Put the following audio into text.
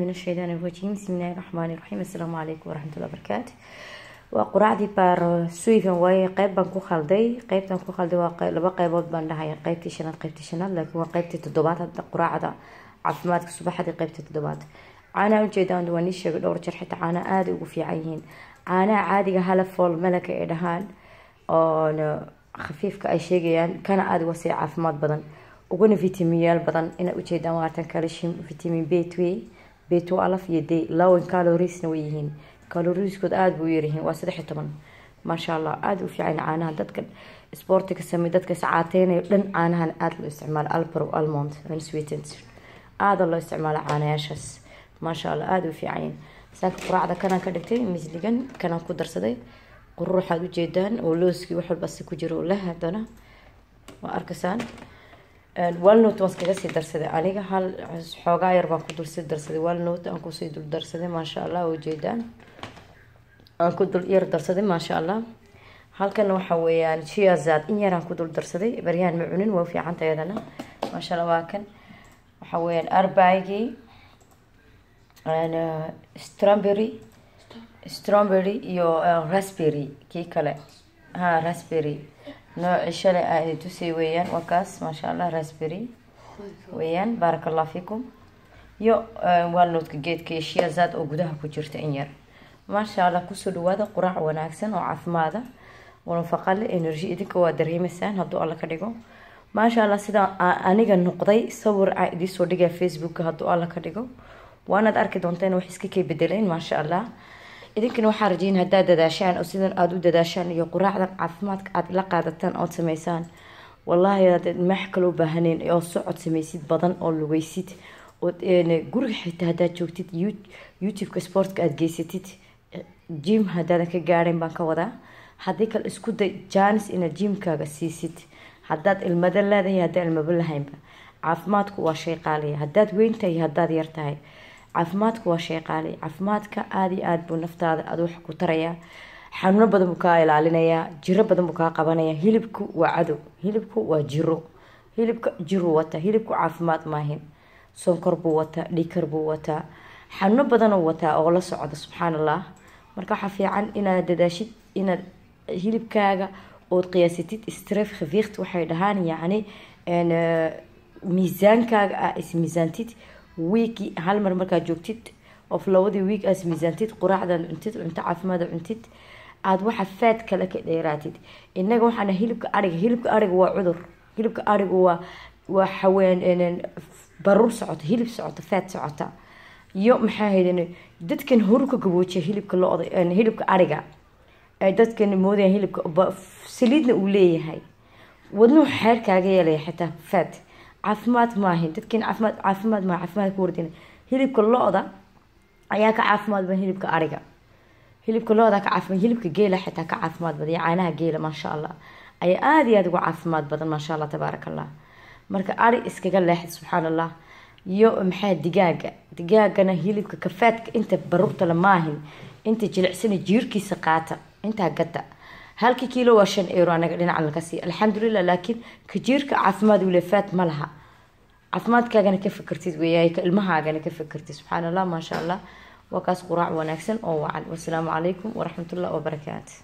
من الشيطان الرجيم بسم الله الرحمن الرحيم السلام عليكم ورحمة الله وبركاته وقرعدي بار سويفن واي قيب بان كو خالدي قيبتان كو خالدي waa laba qaybood baan dhahay qaybtii shanaad laakiin waa qaybtii toddobaad hadda quraacda caafimaadka subaxdii qaybtii toddobaad caana u jeedaan waan ii sheegay dhowr jeer xitaa caana aad ugu fiican yihiin caana caadiga hala fool malaka ee dhahaan oo khafiifka ay sheegayaan kana aad wasi caafimaad badan uguna fitamiinyaal badan ina u jeedaan waartan calcium vitamin B2 B12 iyo D low in calories na weeyihiin calories kood aad buu yar yihiin waa 13 ma sha Allah aad u fiican caanaha dadka sportiga samee dadka saacateynay dhan caanahan aad loo isticmaal Alpro almond and sweetened aad loo isticmaal caanayaashaas ma sha Allah aad u fiican saaka quraacda kana ka dhigtay misligan kana ku darsaday quruxaad u jeedaan oo looski wax walba ku jiro la hadana waa arkasaan walnut waskaga sii darsaday aniga hal xoogaa yar baan ku dul sii darsaday walnut aan ku sii dul darsaday ma sha Allah oo jeedaan aan ku dul yar darsaday ma sha Allah halkan waxa weeyaan chia zaad in yar aan ku dul darsaday baryaan ma cunin waa fiican tayadana ma sha Allah waa kan waxa weeyaan arbaigi ana strawberry iyo raspberry kii kale raspberry نوع شلة تسوي ويان وكاس ما شاء الله راسبري ويان بارك الله فيكم يو والنوت جيت كيشيا زاد أو جدها كجرت إنير ما شاء الله كسر هذا قرع وناكسن وعف ماذا ونفقل إنرجي إذا كوادرهم السان هدو الله كريجو ما شاء الله سيدا أنا جن نقضي صور عادي صوري فيسبوك هدو الله كريجو وأنا أتأكد دونتين وحسكي كي بدلين ما شاء الله idinkan waxaa rajayn hadaa dadaashaan oo sidan aad u dadaashaan iyo quraacdan caafimaadka aad la qaadataan oo sameysaan wallahi aad ma kala u baahaneen oo socod sameysid badan oo lugeysid oo guriga xitaa hadaa joogtid youtube-ka sportka aad geysatid gym hadaa ka gaareen baan ka wadaa hadii kale isku day jaanis in gym-kaaga siisid hadaad ilmada leedahay hadaa ilmaba lahaynba caafimaadku waa shay qaali hadaad weyn tahay hadaad yar tahay caafimaadku waa shay qaali caafimaadka aad buu naftaada aad wax ku taraya xanuun badan buu ka ilaalinaya jiro badan buu ka qabanaya hilibku waa cadow hilibku waa jiro hilibka jiro wata hilibku caafimaad maahin sonkor buu wata dhikar buu wata xanuun badan oo wata oo la socda subxaanallah marka waxa fiican inaad dadaashid inaad hilibkaaga oo qiyaasatid istreef khafiift waxay dhahaan yaani miisaankaaga is miisaantid weeki hal mar marka joogtid of lawadi week as miisaantid quraacdan cuntid cunto caafimaad cuntid aad waxa faad kale ka dheeraatid inaga waxana hilibka ariga waa cudur hilibka ariga waa xaween barur socota hilib socota faad socota iyo maxaa haydan dadkan horuka gaboojiya hilibka looda hilibka ariga ay dadkan moodeen hilibka saliidna uu leeyahay wadnu xeerkaaga yeelay xitaa faad caafimaad maahin dadkeen caafimaad ma caafimaad ku wardin hilibka looda ayaa ka caafimaad badan hilibka ariga hilibka looda ka caafimaad hilibka geela xitaa ka caafimaad badan caanaha geela ma sha Allah ay aad iyo aad ugu caafimaad badan ma sha Allah tabarakallah marka ari iskaga leexid subhanallah iyo maxay digaagana hilibka kafaadka inta barurta la maahin inta jilicsan jiirkiisa qaata inta gata halkii kiilo waa 5 euro anaga dhinaca la kasi alxamdulillah laakiin ka jiirka caafimaad u leefaat ma laha caafimaadkaagana ka fikirtid weeyay ka ilmahaagana ka fikirtid subhanallah ma sha Allah waa kaas quraac wanaagsan oo wacan wassalaamu calaykum wa rahmatullahi wa barakaatuh